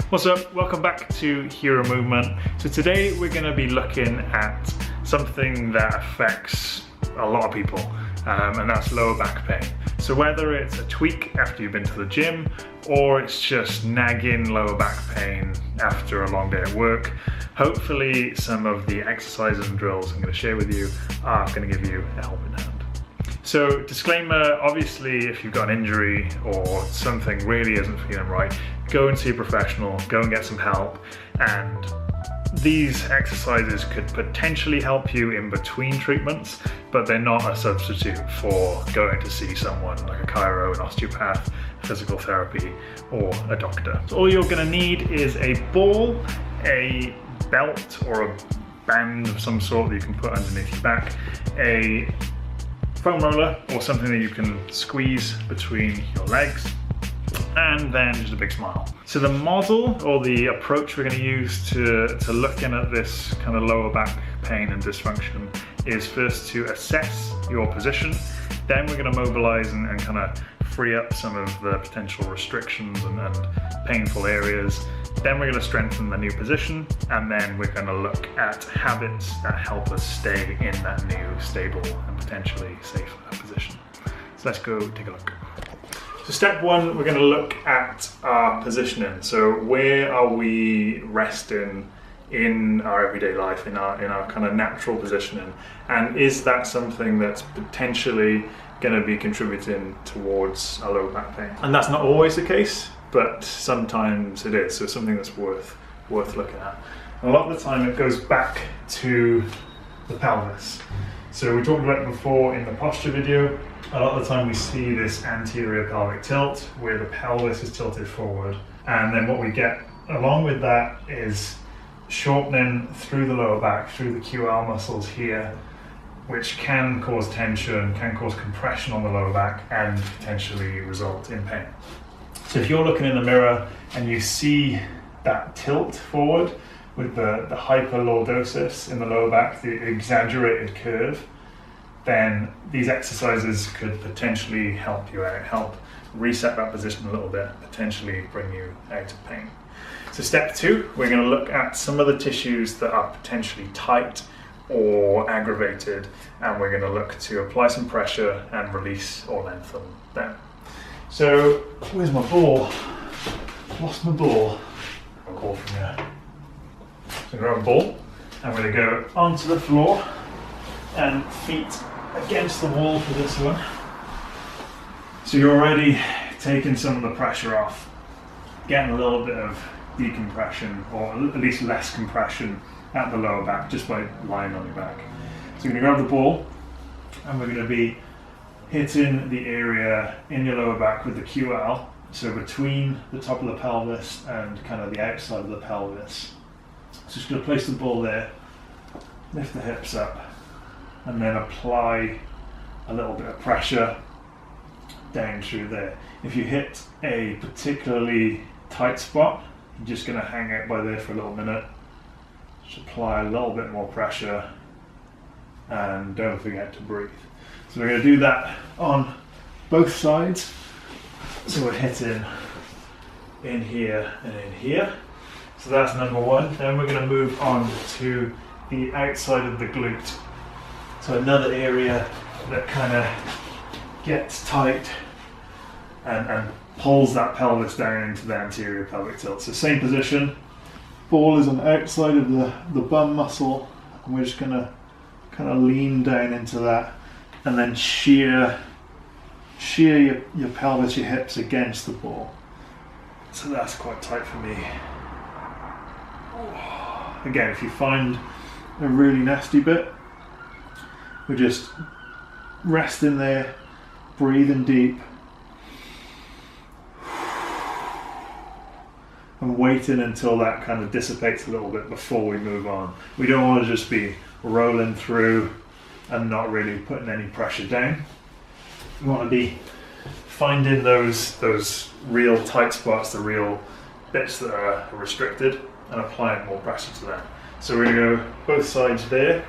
What's up? Welcome back to Hero Movement. So today we're going to be looking at something that affects a lot of people, and that's lower back pain. So whether it's a tweak after you've been to the gym, or it's just nagging lower back pain after a long day at work, hopefully some of the exercises and drills I'm going to share with you are going to give you a helping hand. So disclaimer, obviously if you've got an injury or something really isn't feeling right, go and see a professional, go and get some help. And these exercises could potentially help you in between treatments, but they're not a substitute for going to see someone like a chiro, an osteopath, physical therapy, or a doctor. So all you're gonna need is a ball, a belt or a band of some sort that you can put underneath your back, a foam roller or something that you can squeeze between your legs, and then just a big smile. So the model or the approach we're going to use to looking at this kind of lower back pain and dysfunction is first to assess your position, then we're going to mobilize and kind of free up some of the potential restrictions and painful areas. Then we're going to strengthen the new position, and then we're going to look at habits that help us stay in that new, stable, and potentially safer position. So let's go take a look. So step one, we're going to look at our positioning. So where are we resting in our everyday life, in our kind of natural positioning, and is that something that's potentially going to be contributing towards our lower back pain? And that's not always the case, but sometimes it is, so something that's worth looking at. And a lot of the time it goes back to the pelvis. So we talked about it before in the posture video. A lot of the time we see this anterior pelvic tilt where the pelvis is tilted forward, and then what we get along with that is shortening through the lower back, through the QL muscles here, which can cause tension, can cause compression on the lower back, and potentially result in pain. So if you're looking in the mirror and you see that tilt forward with the hyperlordosis in the lower back, the exaggerated curve, then these exercises could potentially help you out, help reset that position a little bit, potentially bring you out of pain. So step two, we're going to look at some of the tissues that are potentially tight or aggravated, and we're going to look to apply some pressure and release or lengthen them. So, where's my ball? Lost my ball. I'll call from here. So grab a ball, and we're going to go onto the floor and feet against the wall for this one. So you're already taking some of the pressure off, getting a little bit of decompression, or at least less compression at the lower back just by lying on your back. So you're going to grab the ball, and we're going to be hitting the area in your lower back with the QL, so between the top of the pelvis and kind of the outside of the pelvis. So just going to place the ball there, lift the hips up, and then apply a little bit of pressure down through there. If you hit a particularly tight spot, you're just going to hang out by there for a little minute, just apply a little bit more pressure, and don't forget to breathe. So we're going to do that on both sides. So we're hitting in here and in here. So that's number one. Then we're going to move on to the outside of the glute. So another area that kind of gets tight and pulls that pelvis down into the anterior pelvic tilt. So same position. Ball is on the outside of the bum muscle, and we're just going to kind of lean down into that, and then shear your pelvis, your hips against the ball. So that's quite tight for me. Again, if you find a really nasty bit, we're just resting there, breathing deep, and waiting until that kind of dissipates a little bit before we move on. We don't want to just be rolling through and not really putting any pressure down. We want to be finding those real tight spots, the real bits that are restricted, and applying more pressure to that. So we're going to go both sides there.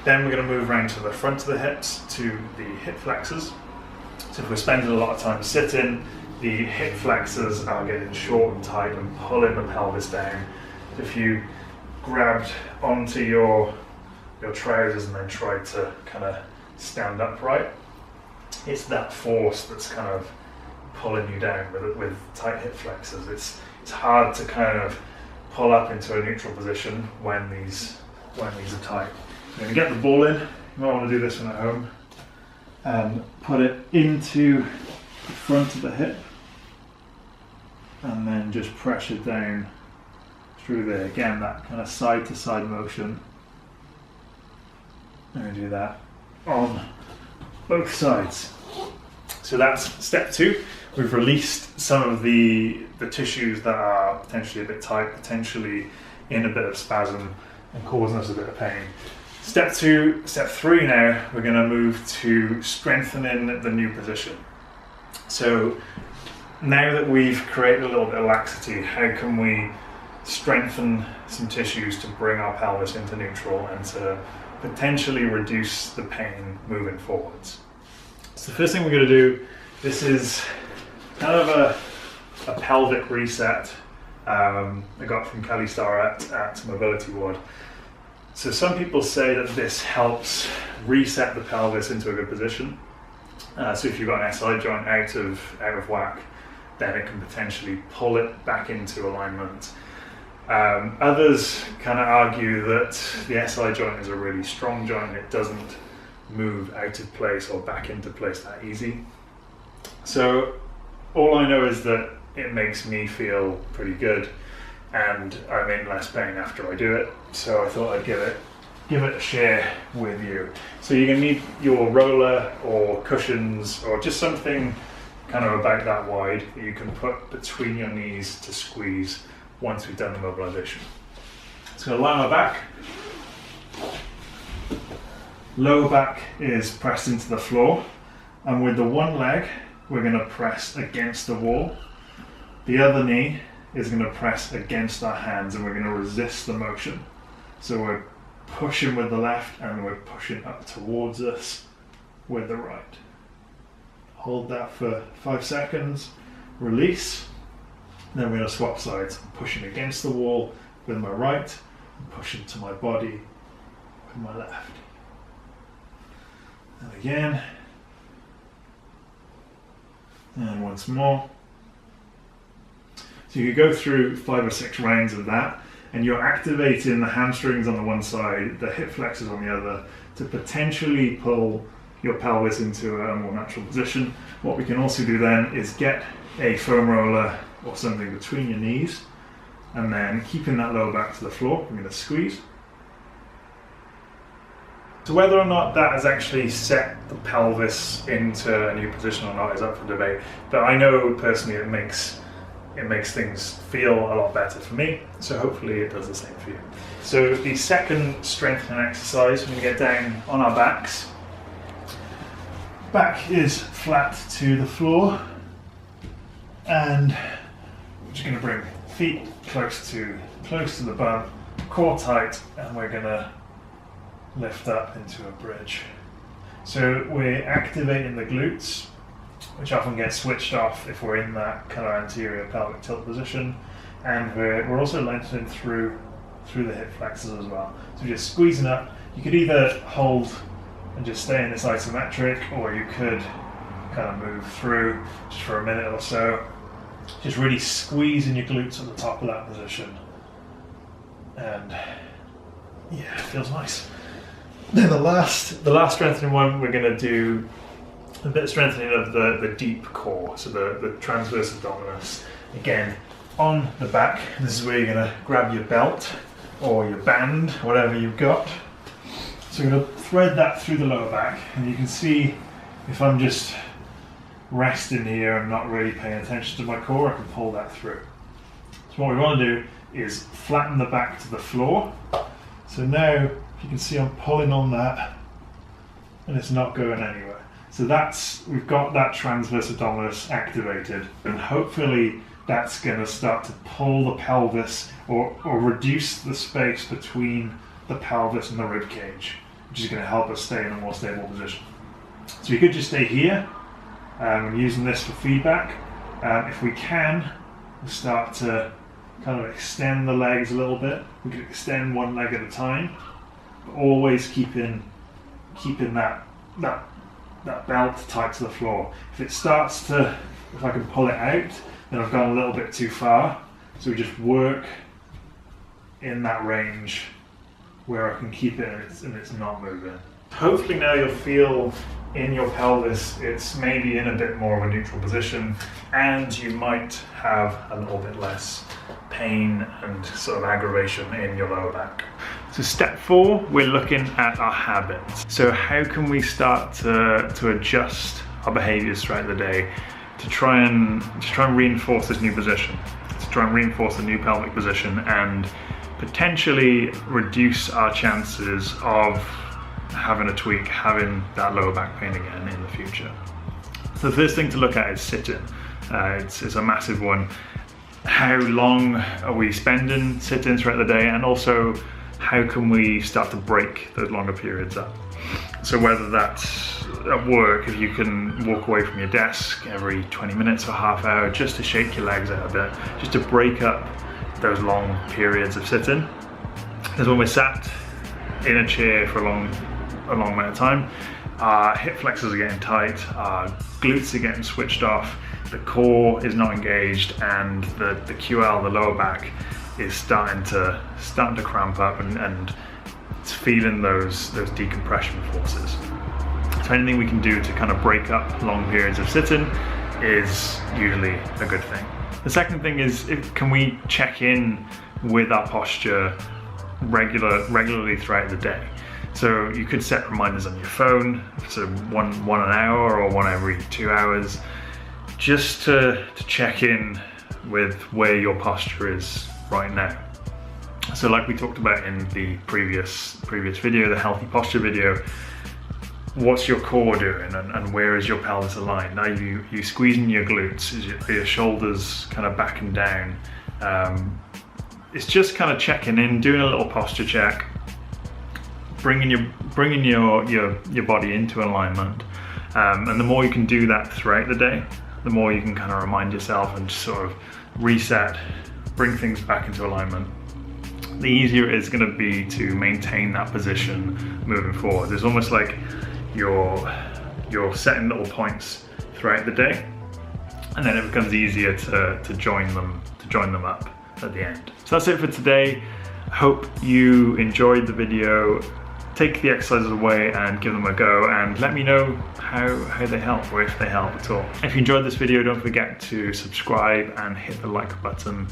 Then we're going to move around to the front of the hips, to the hip flexors. So if we're spending a lot of time sitting, the hip flexors are getting short and tight and pulling the pelvis down. If you grabbed onto your trousers and then tried to kind of stand upright, it's that force that's kind of pulling you down with tight hip flexors. It's hard to kind of pull up into a neutral position when these are tight. You're going to get the ball in. You might want to do this one at home and put it into the front of the hip and then just pressure down through there. Again, that kind of side to side motion. And we do that on both sides. So that's step 2. We've released some of the tissues that are potentially a bit tight, potentially in a bit of spasm and causing us a bit of pain. Step 3 now, we're going to move to strengthening the new position. So now that we've created a little bit of laxity, how can we strengthen some tissues to bring our pelvis into neutral and to potentially reduce the pain moving forwards? So the first thing we're going to do, this is kind of a pelvic reset I got from Kelly Starr at Mobility Ward. So some people say that this helps reset the pelvis into a good position. So if you've got an SI joint out of whack, then it can potentially pull it back into alignment. Others kind of argue that the SI joint is a really strong joint. It doesn't move out of place or back into place that easy. So all I know is that it makes me feel pretty good and I'm in less pain after I do it. So I thought I'd give it a share with you. So you're going to need your roller or cushions or just something kind of about that wide that you can put between your knees to squeeze once we've done the mobilization. So I'm going to lie on my back. Lower back is pressed into the floor, and with the one leg we're going to press against the wall. The other knee is going to press against our hands and we're going to resist the motion. So we're pushing with the left and we're pushing up towards us with the right. Hold that for 5 seconds, release. Then we're going to swap sides. I'm pushing against the wall with my right and pushing to my body with my left. And again. And once more. So you could go through 5 or 6 rounds of that, and you're activating the hamstrings on the one side, the hip flexors on the other, to potentially pull your pelvis into a more natural position. What we can also do then is get a foam roller or something between your knees, and then keeping that lower back to the floor, I'm going to squeeze. So whether or not that has actually set the pelvis into a new position or not is up for debate, but I know personally it makes things feel a lot better for me, so hopefully it does the same for you. So the second strengthening exercise, we're going to get down on our backs. Back is flat to the floor, and we're just going to bring feet close to the bum, core tight, and we're going to lift up into a bridge. So we're activating the glutes, which often gets switched off if we're in that kind of anterior pelvic tilt position, and we're also lengthening through the hip flexors as well. So just squeezing up. You could either hold and just stay in this isometric, or you could kind of move through just for a minute or so, just really squeezing your glutes at the top of that position, and yeah, it feels nice. Then the last strengthening one, we're going to do a bit of strengthening of the deep core, so the transverse abdominis. Again, on the back, this is where you're going to grab your belt or your band, whatever you've got. So you're going to thread that through the lower back, and you can see if I'm just resting here and not really paying attention to my core, I can pull that through. So what we want to do is flatten the back to the floor. So now you can see I'm pulling on that and it's not going anywhere. So we've got that transverse abdominis activated, and hopefully that's going to start to pull the pelvis or reduce the space between the pelvis and the rib cage, which is going to help us stay in a more stable position. So you could just stay here. I'm using this for feedback, If we can, we'll start to kind of extend the legs a little bit. We can extend one leg at a time, but always keeping that belt tight to the floor. If it starts to, if I can pull it out, then I've gone a little bit too far. So we just work in that range where I can keep it and it's not moving. Hopefully now you'll feel in your pelvis it's maybe in a bit more of a neutral position, and you might have a little bit less pain and sort of aggravation in your lower back. So step 4, we're looking at our habits. So how can we start to adjust our behaviors throughout the day to try and reinforce this new position, to try and reinforce the new pelvic position and potentially reduce our chances of having a tweak, having that lower back pain again in the future. So the first thing to look at is sitting. It's a massive one. How long are we spending sitting throughout the day, and also how can we start to break those longer periods up? So whether that's at work, if you can walk away from your desk every 20 minutes or half hour just to shake your legs out a bit, just to break up those long periods of sitting. Because when we're sat in a chair for a long amount of time, our hip flexors are getting tight, our glutes are getting switched off, the core is not engaged, and the QL, the lower back, is starting to cramp up and it's feeling those decompression forces. So anything we can do to kind of break up long periods of sitting is usually a good thing. The second thing is, can we check in with our posture regularly throughout the day? So you could set reminders on your phone, so one an hour or one every 2 hours, just to check in with where your posture is right now. So like we talked about in the previous video, the healthy posture video, what's your core doing and where is your pelvis aligned? Are you squeezing your glutes? Are your shoulders kind of back and down? It's just kind of checking in, doing a little posture check, bringing your body into alignment. And the more you can do that throughout the day, the more you can kind of remind yourself and just sort of reset, bring things back into alignment, the easier it is going to be to maintain that position moving forward. It's almost like you're setting little points throughout the day, and then it becomes easier to join them up at the end. So that's it for today. I hope you enjoyed the video. Take the exercises away and give them a go, and let me know how they help, or if they help at all. If you enjoyed this video, don't forget to subscribe and hit the like button,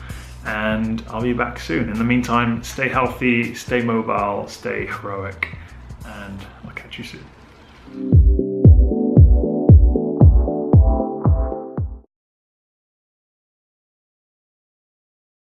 and I'll be back soon. In the meantime, stay healthy, stay mobile, stay heroic, and I'll catch you soon.